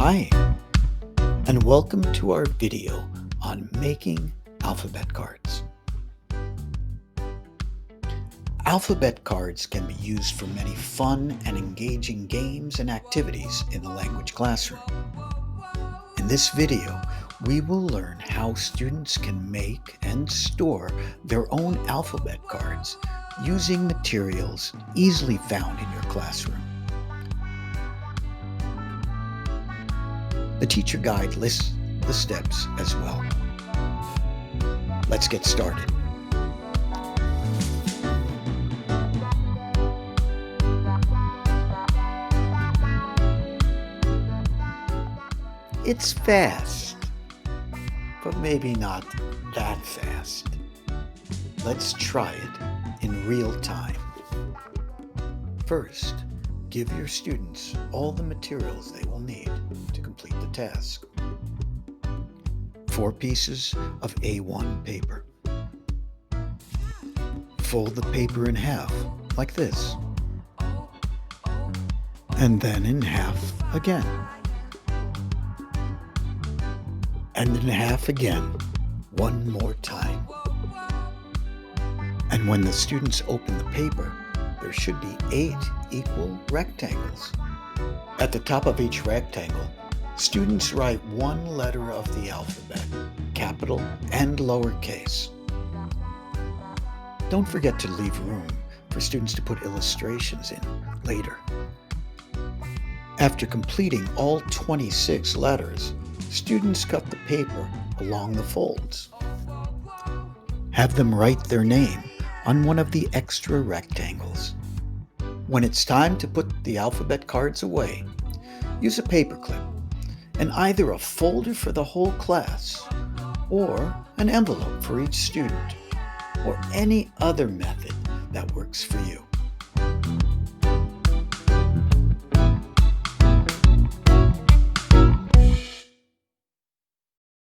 Hi, and welcome to our video on making alphabet cards. Alphabet cards can be used for many fun and engaging games and activities in the language classroom. In this video, we will learn how students can make and store their own alphabet cards using materials easily found in your classroom. The teacher guide lists the steps as well. Let's get started. It's fast, but maybe not that fast. Let's try it in real time. First, give your students all the materials they will need to complete the task. 4 pieces of A1 paper. Fold the paper in half, like this, and then in half again, and in half again, one more time. And when the students open the paper, there should be 8 equal rectangles. At the top of each rectangle, students write one letter of the alphabet, capital and lowercase. Don't forget to leave room for students to put illustrations in later. After completing all 26 letters, students cut the paper along the folds. Have them write their name on one of the extra rectangles. When it's time to put the alphabet cards away, use a paper clip and either a folder for the whole class or an envelope for each student, or any other method that works for you.